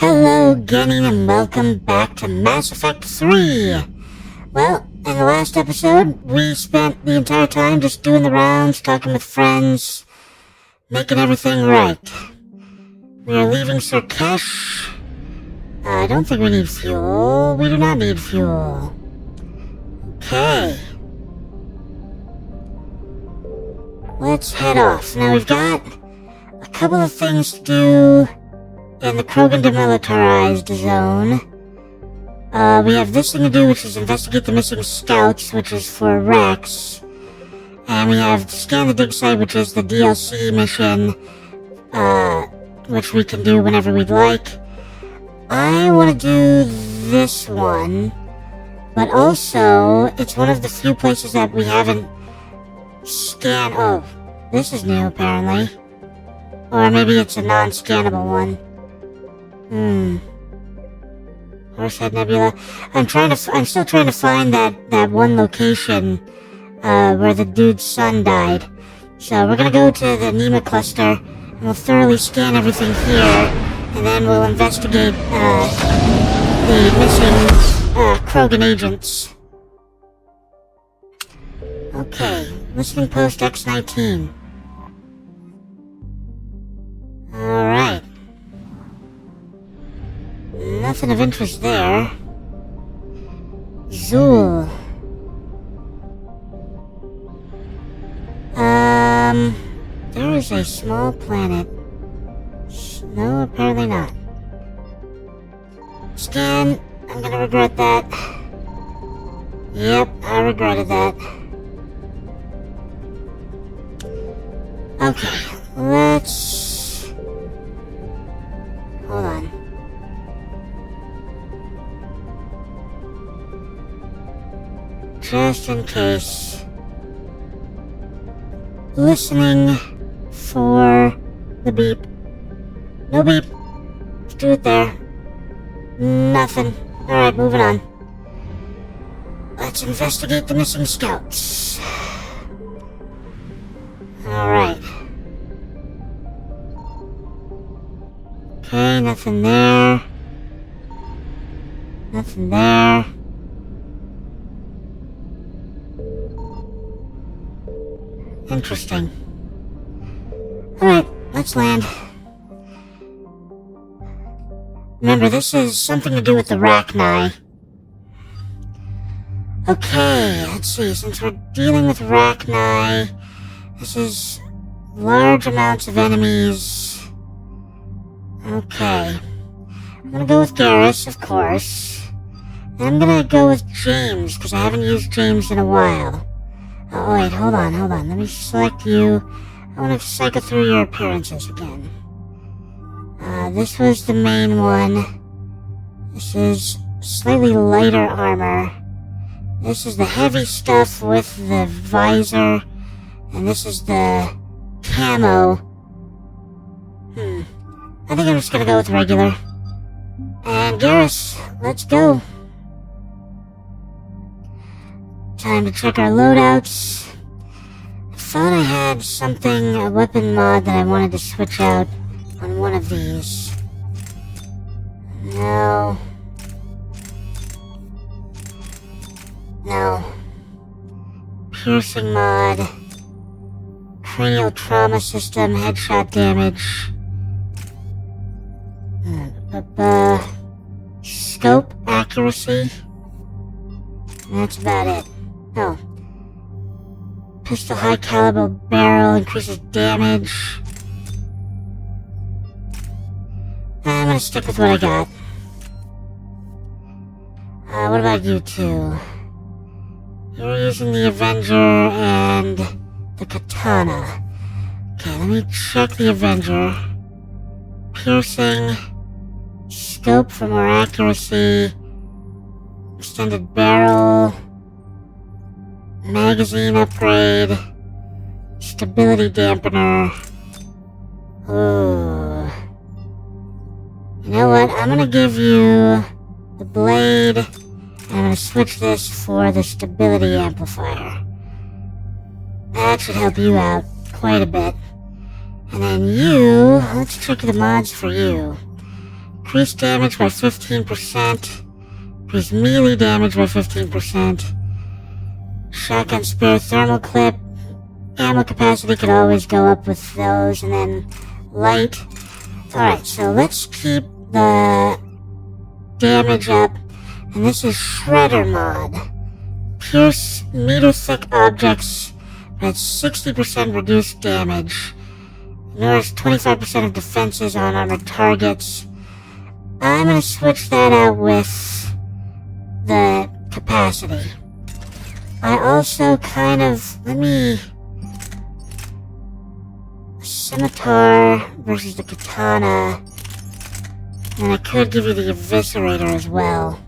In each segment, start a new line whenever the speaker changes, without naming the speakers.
Hello again and welcome back to Mass Effect 3! Well, in the last episode, we spent the entire time just doing the rounds, talking with friends, making everything right. We are leaving Surkesh. I don't think we need fuel. We do not need fuel. Okay. Let's head off. Now we've got a couple of things to do in the Krogan demilitarized zone. We have this thing to do, which is investigate the missing scouts, which is for Rex. And we have scan the dig site, which is the DLC mission, which we can do whenever we'd like. I want to do this one, but also, it's one of the few places that we haven't scanned. Oh, this is new, apparently. Or maybe it's a non-scannable one. Horsehead Nebula. I'm still trying to find that one location, where the dude's son died. So we're gonna go to the Nema cluster, and we'll thoroughly scan everything here, and then we'll investigate, the missing, Krogan agents. Okay, listening post X19. Alright. Nothing of interest there. Zool. There is a small planet. No, apparently not. Scan. I'm gonna regret that. Yep, I regretted that. Okay, let's... Hold on. Just in case. Listening for the beep. No beep. Let's do it there. Nothing. Alright, moving on. Let's investigate the missing scouts. Alright. Okay, nothing there. Nothing there. Interesting. Alright, let's land. Remember, this is something to do with the Rachni. Okay, let's see. Since we're dealing with Rachni, this is large amounts of enemies. Okay. I'm gonna go with Garrus, of course. And I'm gonna go with James, because I haven't used James in a while. Oh wait, hold on. Let me select you. I want to cycle through your appearances again. This was the main one. This is slightly lighter armor. This is the heavy stuff with the visor. And this is the camo. I think I'm just gonna go with regular. And Garrus, let's go. Time to check our loadouts. I thought I had something, a weapon mod that I wanted to switch out on one of these. No. Piercing mod. Cranial trauma system, headshot damage. Scope accuracy. And that's about it. Oh. Pistol high caliber barrel increases damage. I'm gonna stick with what I got. What about you two? You're using the Avenger and the Katana. Okay, let me check the Avenger. Piercing. Scope for more accuracy. Extended barrel. Magazine upgrade. Stability dampener. Ooh. You know what? I'm gonna give you the blade. And I'm gonna switch this for the stability amplifier. That should help you out quite a bit. And then you, let's check the mods for you. increase damage by 15%, increase melee damage by 15%, shotgun spare thermal clip, ammo capacity could always go up with those, and then light. Alright, so let's keep the damage up, and this is Shredder mod. Pierce meter-thick objects at 60% reduced damage. Ignores 25% of defenses on armored targets. I'm gonna switch that out with the capacity. I also scimitar versus the katana, and I could give you the eviscerator as well.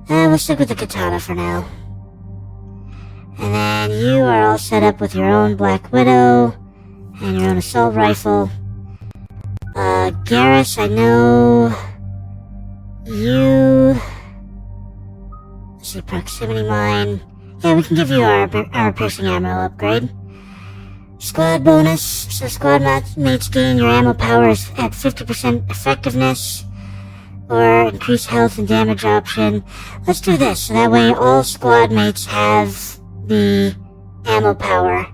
We'll stick with the katana for now. And then you are all set up with your own Black Widow and your own assault rifle. Garrus, I know you... Let's see, proximity mine. Yeah, we can give you our piercing ammo upgrade. Squad bonus, so squad mates gain your ammo powers at 50% effectiveness, or increase health and damage option. Let's do this, so that way all squad mates have the ammo power.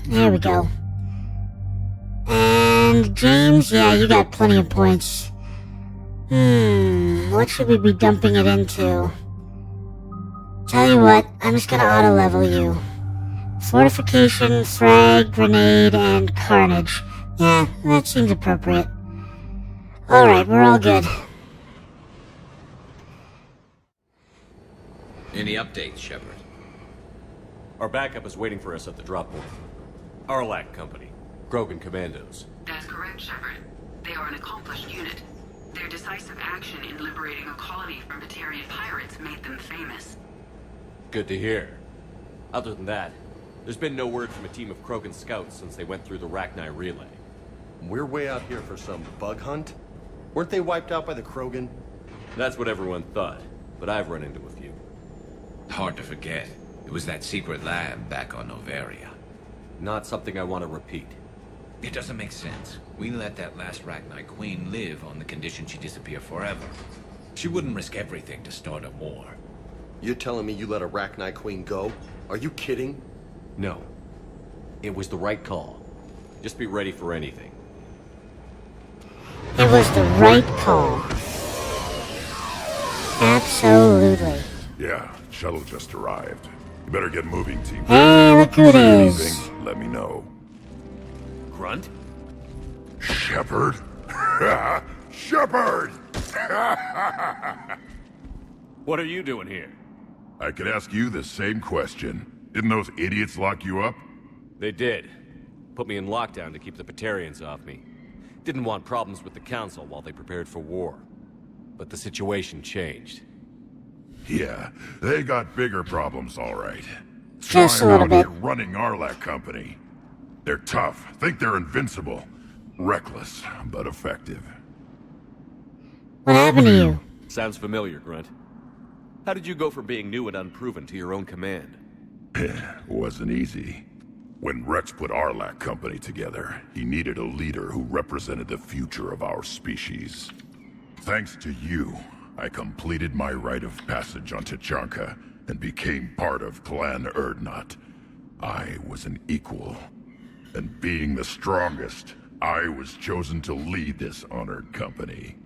There we go. And James, yeah, you got plenty of points. What should we be dumping it into? Tell you what, I'm just gonna auto-level you. Fortification, frag, grenade, and carnage. Yeah, that seems appropriate. Alright, we're all good.
Any updates, Shepard?
Our backup is waiting for us at the drop point. Arlac Company. Krogan Commandos.
That's correct, Shepard. They are an accomplished unit. Their decisive action in liberating a colony from Batarian pirates made them famous.
Good to hear. Other than that, there's been no word from a team of Krogan scouts since they went through the Rachni relay.
We're way out here for some bug hunt? Weren't they wiped out by the Krogan?
That's what everyone thought, but I've run into a few.
Hard to forget. It was that secret lab back on Noveria.
Not something I want to repeat.
It doesn't make sense. We let that last Rachni Queen live on the condition she disappear forever. She wouldn't risk everything to start a war.
You're telling me you let a Rachni Queen go? Are you kidding?
No. It was the right call. Just be ready for anything.
It was the right call. Absolutely.
Yeah, shuttle just arrived. You better get moving, team.
Hey, look who it is.
Anything, let me know.
Grunt?
Shepard? Shepard!
What are you doing here?
I could ask you the same question. Didn't those idiots lock you up?
They did. Put me in lockdown to keep the Batarians off me. Didn't want problems with the Council while they prepared for war. But the situation changed.
Yeah, they got bigger problems, all right.
Just a
Flying
little
out
bit.
here running Arlac Company. They're tough, think they're invincible. Reckless, but effective.
What happened to you?
Sounds familiar, Grunt. How did you go from being new and unproven to your own command?
Wasn't easy. When Rex put Arlac Company together, he needed a leader who represented the future of our species. Thanks to you, I completed my rite of passage on Tachanka and became part of Clan Urdnot. I was an equal. And being the strongest, I was chosen to lead this honored company.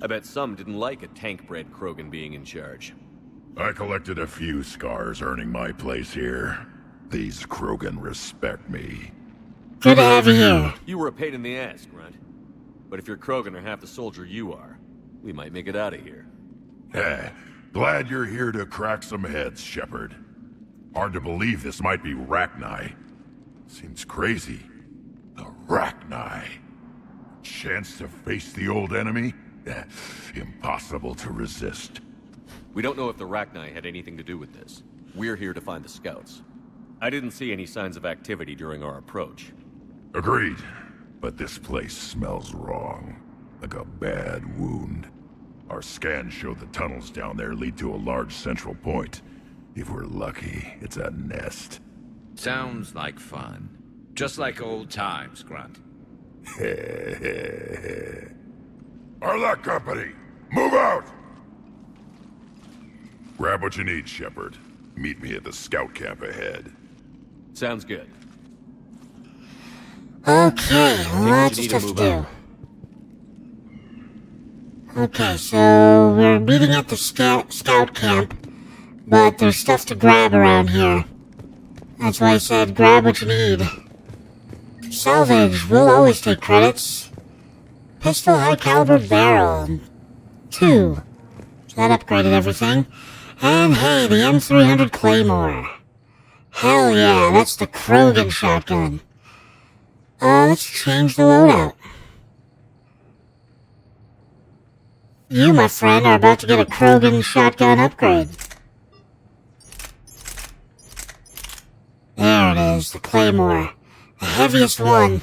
I bet some didn't like a tank-bred Krogan being in charge.
I collected a few scars earning my place here. These Krogan respect me.
Good to have you here.
You were a pain in the ass, Grunt. But if your Krogan are half the soldier you are, we might make it out of here.
Glad you're here to crack some heads, Shepard. Hard to believe this might be Rachni. Seems crazy. The Rachni. Chance to face the old enemy? Impossible to resist.
We don't know if the Rachni had anything to do with this. We're here to find the scouts. I didn't see any signs of activity during our approach.
Agreed. But this place smells wrong. Like a bad wound. Our scans show the tunnels down there lead to a large central point. If we're lucky, it's a nest.
Sounds like fun. Just like old times, Grunt.
Arlac Company, move out! Grab what you need, Shepard. Meet me at the scout camp ahead.
Sounds good.
Okay, lots of
need
stuff
to
to
move
do.
out.
Okay, so we're meeting at the scout camp, but there's stuff to grab around here. That's why I said grab what you need. Salvage, we'll always take credits. Pistol high caliber barrel. 2. So that upgraded everything. And hey, the M300 Claymore. Hell yeah, that's the Krogan shotgun. Let's change the loadout. You, my friend, are about to get a Krogan shotgun upgrade. There it is, the Claymore. The heaviest one.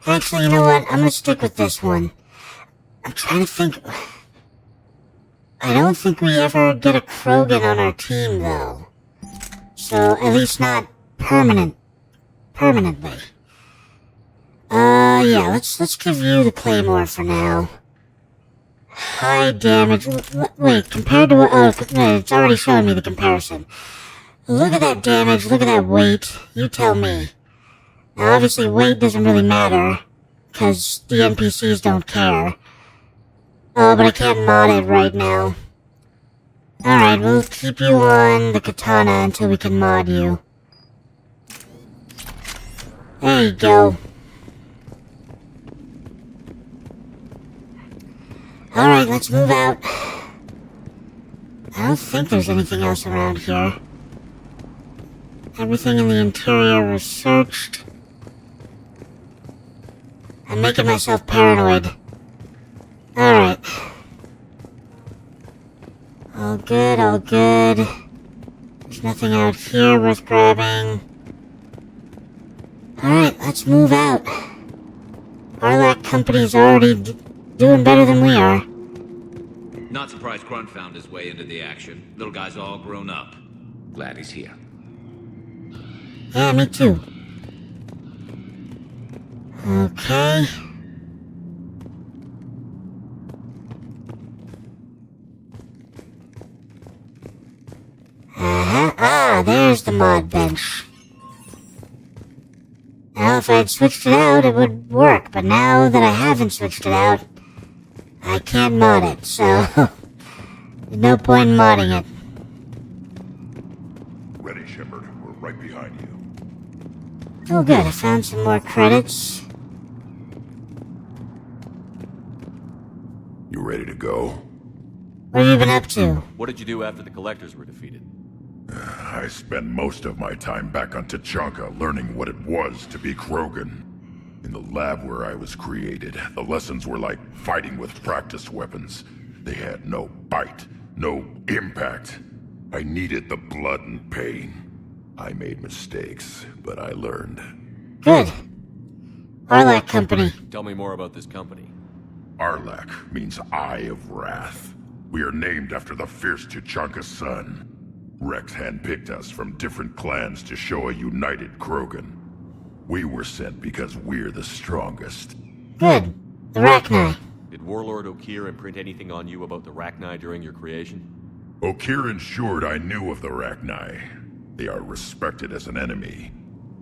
Actually, you know what? I'm gonna stick with this one. I'm trying to think... I don't think we ever get a Krogan on our team, though. So, at least not permanently. Yeah, let's give you the Claymore for now. High damage... Wait, compared to what... Oh, it's already showing me the comparison. Look at that damage, look at that weight. You tell me. Now, obviously, weight doesn't really matter, because the NPCs don't care. Oh, but I can't mod it right now. Alright, we'll keep you on the katana until we can mod you. There you go. Alright, let's move out. I don't think there's anything else around here. Everything in the interior was searched. I'm making myself paranoid. Alright. All good, all good. There's nothing out here worth grabbing. Alright, let's move out. Arlac Company's already doing better than we are.
Not surprised Grunt found his way into the action. Little guy's all grown up. Glad he's here.
Yeah, me too. Okay. Ah, there's the mod bench. Now, if I had switched it out, it would work, but now that I haven't switched it out, I can't mod it, so there's no point in modding it.
Ready, Shepard. We're right behind you.
Oh good, I found some more credits.
You ready to go?
What have you been up to?
What did you do after the Collectors were defeated?
I spent most of my time back on Tachanka learning what it was to be Krogan. In the lab where I was created, the lessons were like fighting with practice weapons. They had no bite, no impact. I needed the blood and pain. I made mistakes, but I learned.
Good. Arlac Company.
Tell me more about this company.
Arlac means Eye of Wrath. We are named after the fierce Tachanka sun. Rex handpicked us from different clans to show a united Krogan. We were sent because we're the strongest.
Good. The Rachni.
Did Warlord Okir imprint anything on you about the Rachni during your creation?
Okir ensured I knew of the Rachni. They are respected as an enemy.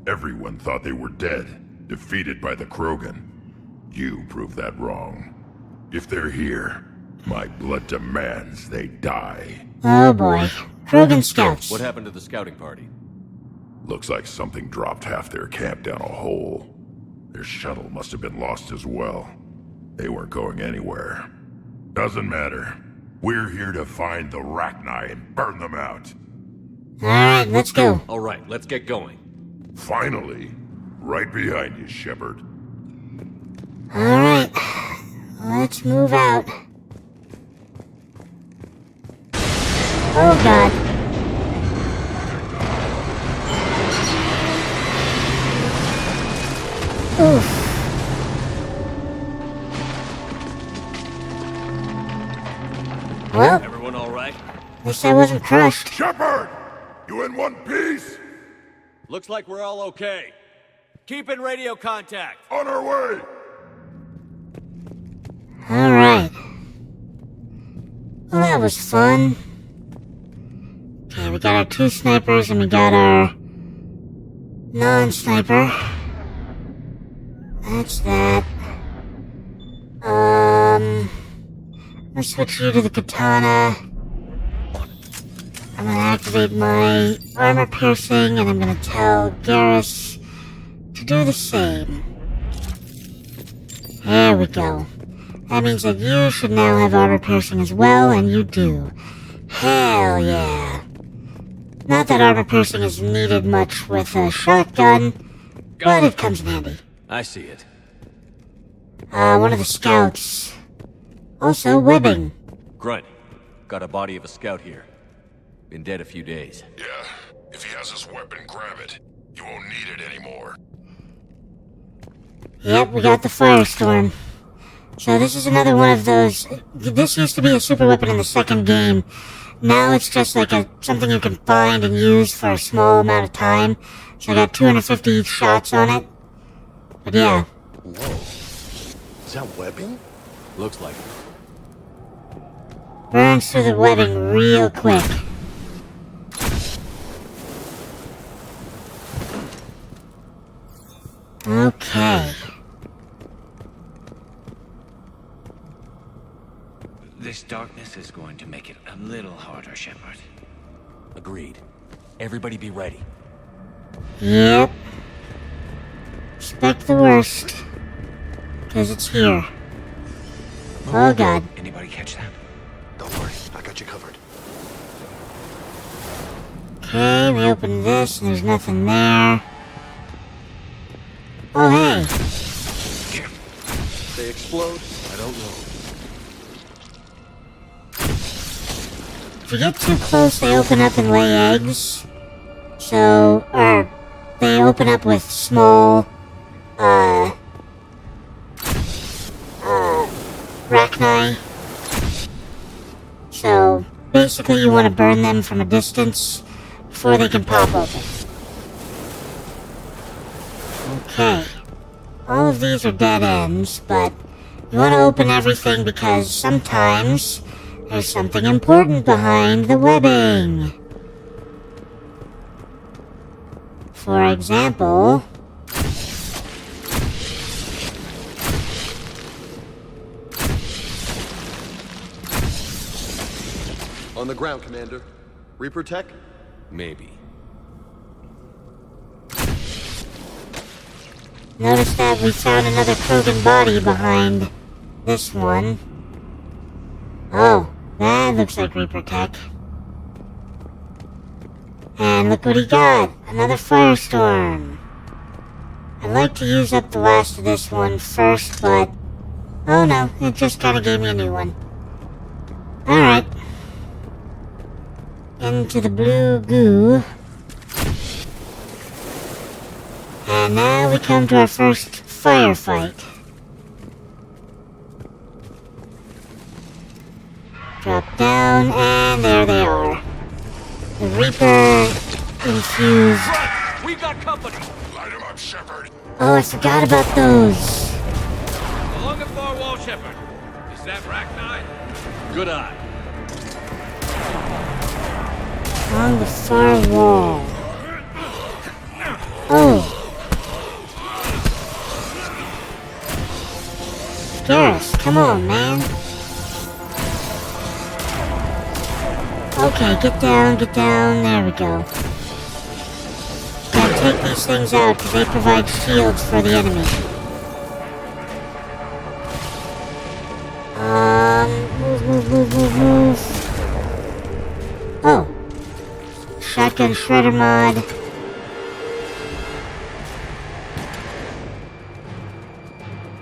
Everyone thought they were dead, defeated by the Krogan. You proved that wrong. If they're here, my blood demands they die.
Oh boy. Krogan scouts.
What happened to the scouting party?
Looks like something dropped half their camp down a hole. Their shuttle must have been lost as well. They weren't going anywhere. Doesn't matter. We're here to find the Rachni and burn them out.
Alright, let's go.
Alright, let's get going.
Finally. Right behind you, Shepard.
Alright. Let's move out. Oh god. Oof. Well,
Everyone alright?
at least I wasn't crushed.
Shepard! You in one piece?
Looks like we're all okay. Keep in radio contact.
On our way!
Alright. Well, that was fun. Okay, we got our 2 snipers and we got our non-sniper. That's that. I'll switch you to the katana. I'm gonna activate my armor piercing and I'm gonna tell Garrus to do the same. There we go. That means that you should now have armor piercing as well, and you do. Hell yeah. Not that armor piercing is needed much with a shotgun, but it comes in handy.
I see it.
One of the scouts. Also, webbing.
Grunt, got a body of a scout here. Been dead a few days.
Yeah, if he has his weapon, grab it. You won't need it anymore.
Yep, we got the Firestorm. So this is another one of those... This used to be a super weapon in the second game. Now it's just like something you can find and use for a small amount of time. So I got 250 shots on it. But yeah.
Whoa. Is that webbing?
Looks like it.
Burns through the webbing real quick. Okay.
This darkness is going to make it a little harder, Shepard.
Agreed. Everybody be ready.
Yep. Expect the worst. Because it's here. Oh god.
Anybody catch that?
Don't worry, I got you covered.
Okay, we open this and there's nothing there. Oh hey!
They explode? I don't know.
If you get too close, they open up and lay eggs. So, or they open up with small, arachni. So, basically you want to burn them from a distance before they can pop open. Okay. All of these are dead ends, but you want to open everything because sometimes there's something important behind the webbing. For example...
On the ground, Commander. Reaper tech?
Maybe.
Notice that we found another Krogan body behind this one. Oh, that looks like Reaper tech. And look what he got! Another Firestorm! I'd like to use up the last of this one first, but... oh no, it just kinda gave me a new one. Alright. Into the blue goo. And now we come to our first firefight. Drop down, and there they are. The Reaper infused...
We got company!
Light him up, Shepard.
Oh, I forgot about those.
Along the far wall, Shepard. Is that Rachni? Good eye.
On the far wall. Oh. Garrus, come on, man. Okay, get down, there we go. Gotta take these things out because they provide shields for the enemy. Move. Oh. Shotgun shredder mod.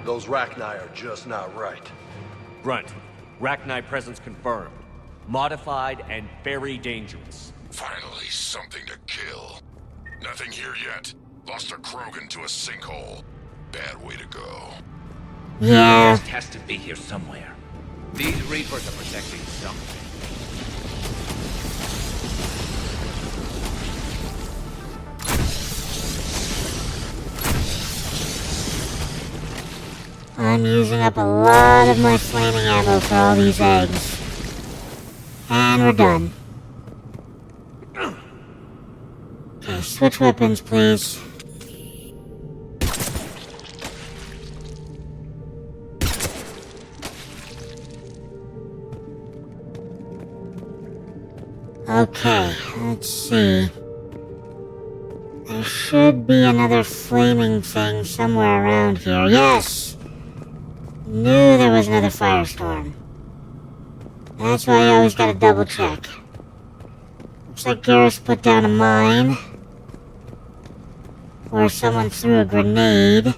Those Rachni are just not right.
Grunt, Rachni presence confirmed. Modified and very dangerous.
Finally, something to kill. Nothing here yet. Lost a Krogan to a sinkhole. Bad way to go.
Yeah.
It has to be here somewhere. These Reapers are protecting something.
I'm using up a lot of my flaming ammo for all these eggs. And we're done. Okay, switch weapons, please. Okay, let's see. There should be another flaming thing somewhere around here. Yes! Knew there was another firestorm. That's why you always gotta double check. Looks like Garrus put down a mine. Or someone threw a grenade.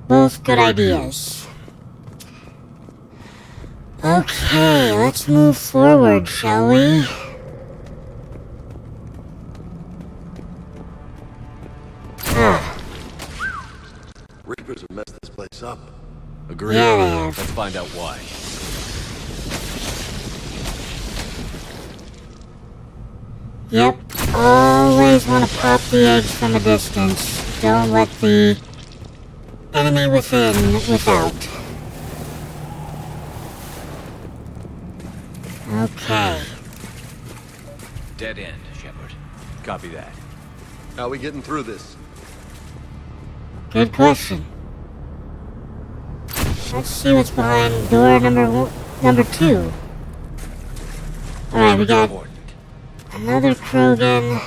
Both good ideas. Okay, let's move forward, shall we?
Reapers have messed this place up.
Agreed.
Yeah, they have.
Let's find out why.
Yep, always want to pop the eggs from a distance. Don't let the enemy without. Okay.
Dead end, Shepard.
Copy that.
How we getting through this?
Good question. Let's see what's behind door number 2. Alright, we got another Krogan.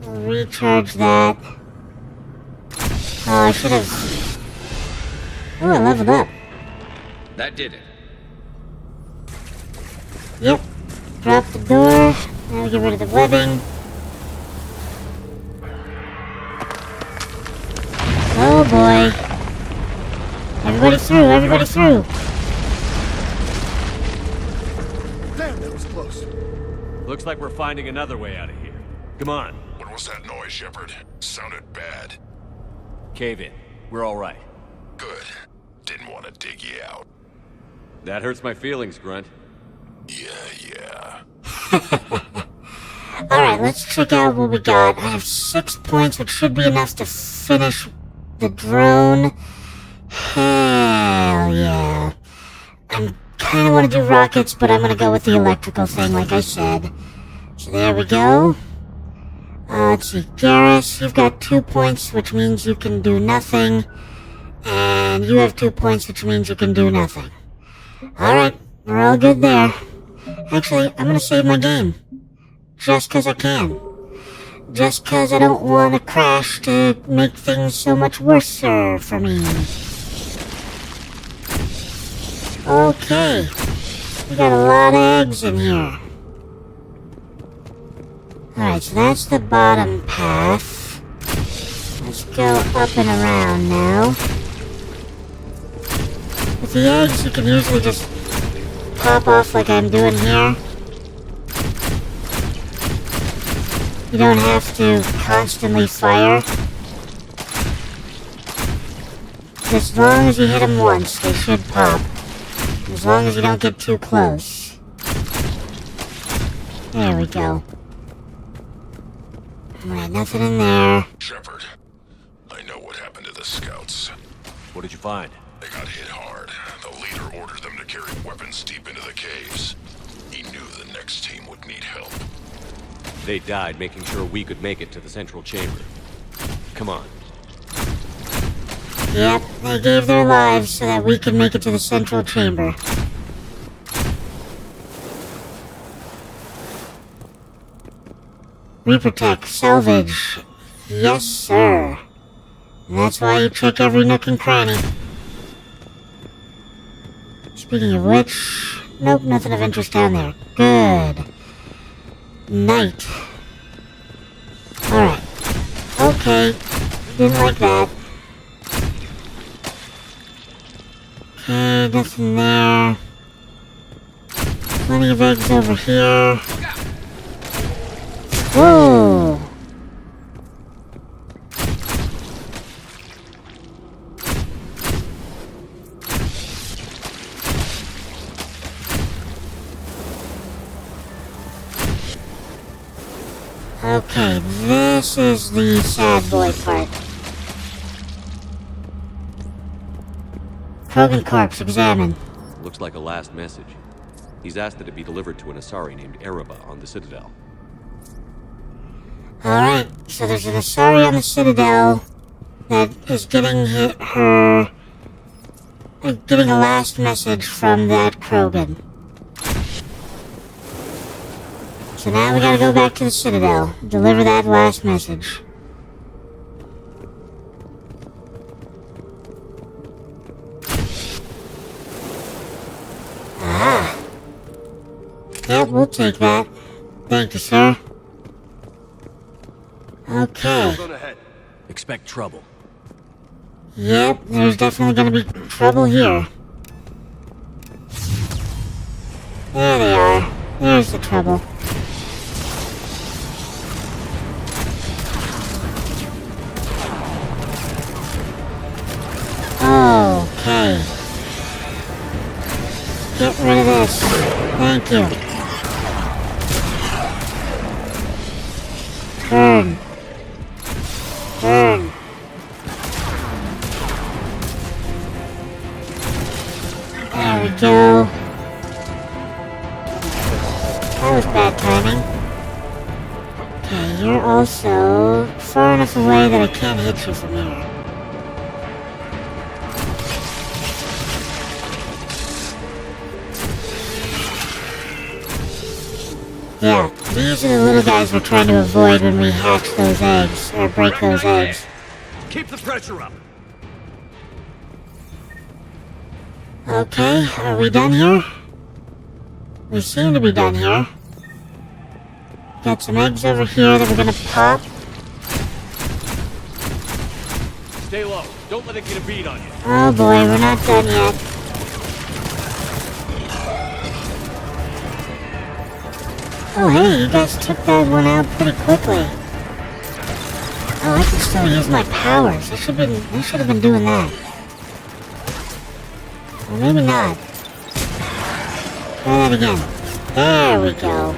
We'll recharge that. Oh, I should have... Oh, I leveled up.
That did it.
Yep. Drop the door. Now we get rid of the webbing. Oh boy. Everybody through, everybody through.
Damn, that was close.
Looks like we're finding another way out of here. Come on.
What was that noise, Shepard? Sounded bad.
Cave in. We're all right.
Good. Didn't want to dig you out.
That hurts my feelings, Grunt.
Yeah.
Alright, let's check out what we got. I have 6 points, which should be enough to finish the drone. Hell yeah. I kind of want to do rockets, but I'm going to go with the electrical thing, like I said. So there we go. Let's see, Garrus, you've got 2 points, which means you can do nothing. And you have 2 points, which means you can do nothing. Alright, we're all good there. Actually, I'm going to save my game. Just because I can. Just because I don't want to crash to make things so much worse for me. Okay. We got a lot of eggs in here. Alright, so that's the bottom path. Let's go up and around now. With the eggs, you can usually just pop off like I'm doing here. You don't have to constantly fire. As long as you hit them once, they should pop. As long as you don't get too close. There we go. Alright, nothing in there.
Shepard, I know what happened to the scouts.
What did you find?
They got hit hard. The leader ordered them to carry weapons deep into the caves. He knew the next team would need help.
They died making sure we could make it to the central chamber. Come on.
Yep, they gave their lives so that we could make it to the central chamber. Reprotect, salvage. Yes, sir. And that's why you check every nook and cranny. Speaking of which... Nope, nothing of interest down there. Good. Night. Alright. Okay. Didn't like that. Okay, nothing there. Plenty of eggs over here. Whoa! Okay, this is the sad boy part. Krogan corpse, examine.
Looks like a last message. He's asked that it be delivered to an Asari named Ereba on the Citadel.
Alright, so there's an Asari on the Citadel that is getting getting a last message from that Krogan. So now we gotta go back to the Citadel, deliver that last message. Ah. Yep, we'll take that. Thank you, sir. Okay.
Expect trouble.
Yep, there's definitely gonna be trouble here. There they are. There's the trouble. Okay. Get rid of this. Thank you. Burn. Burn. There we go. That was bad timing. Okay, you're also far enough away that I can't hit you from here. Yeah, these are the little guys we're trying to avoid when we hatch those eggs, or break those eggs.
Keep the pressure up!
Okay, are we done here? We seem to be done here. Got some eggs over here that we're gonna pop.
Stay low. Don't let it get a bead on you.
Oh boy, we're not done yet. Oh hey, you guys took that one out pretty quickly. Oh, I can still use my powers. I should have been doing that. Or maybe not. Try that again. There we go.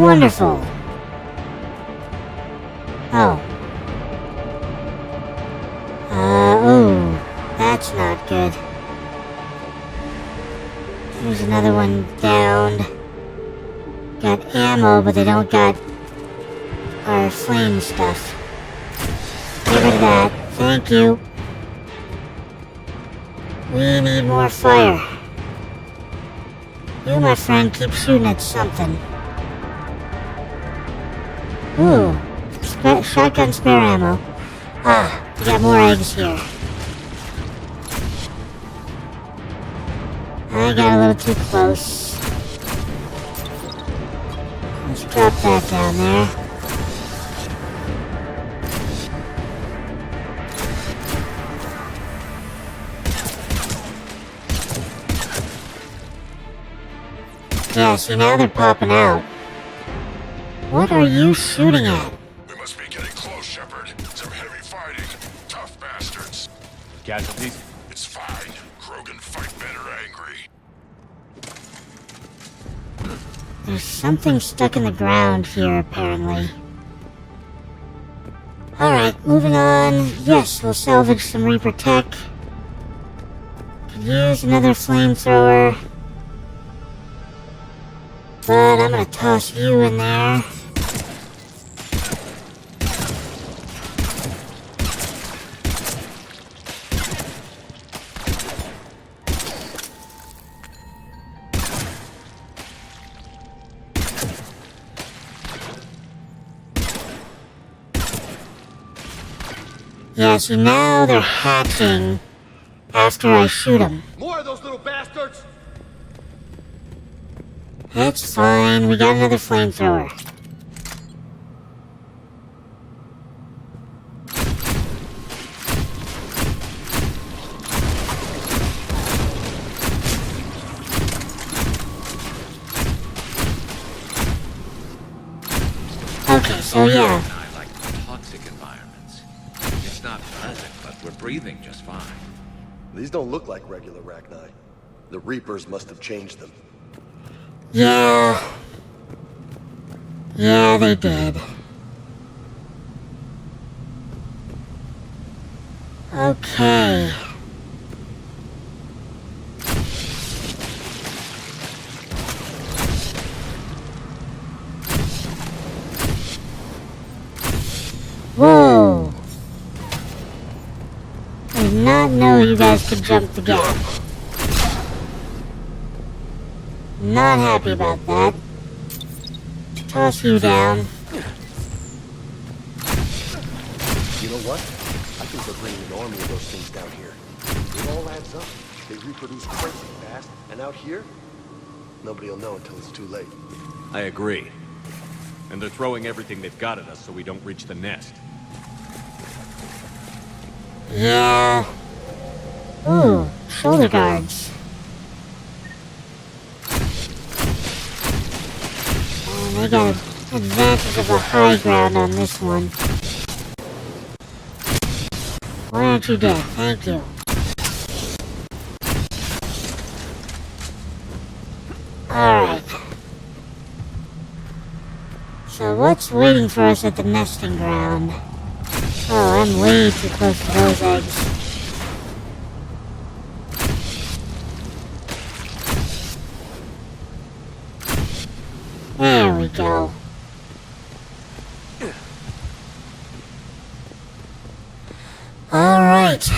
Wonderful. Oh. Oh. That's not good. There's another one down. Got ammo, but they don't got our flame stuff. Get rid of that. Thank you. We need more fire. You, my friend, keep shooting at something. Ooh. Shotgun spare ammo. Ah, we got more eggs here. I got a little too close. Let's drop that down there. Yeah, see, now they're popping out. What are you shooting at?
We must be getting close, Shepard. Some heavy fighting. Tough bastards.
Casualties?
It's fine. Krogan fight better angry.
There's something stuck in the ground here, apparently. Alright, moving on. Yes, we'll salvage some Reaper tech. Could use another flamethrower. But I'm gonna toss you in there. Yeah, see, now they're hatching after I shoot them.
More of those little bastards!
It's fine, we got another flamethrower. Okay, so yeah.
I like toxic environments. It's not pleasant, but we're breathing just fine.
These don't look like regular Rachni. The Reapers must have changed them.
Yeah, they did. Okay. Whoa! I did not know you guys could jump the gap. Not happy about that. Toss you down.
You know what? I think they're bringing an army of those things down here. It all adds up. They reproduce crazy fast, and out here, nobody will know until it's too late.
I agree. And they're throwing everything they've got at us so we don't reach the nest.
Yeah. Ooh, shoulder guards. And they got an advantage of the high ground on this one. Why aren't you dead? Thank you. Alright. So what's waiting for us at the nesting ground? Oh, I'm way too close to those eggs. There we go. Alright,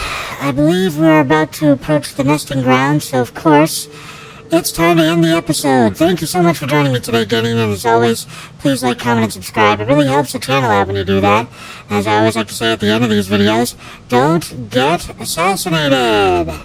I believe we're about to approach the nesting ground, so of course, it's time to end the episode. Thank you so much for joining me today, Gaming, and as always, please like, comment, and subscribe. It really helps the channel out when you do that. As I always like to say at the end of these videos, don't get assassinated!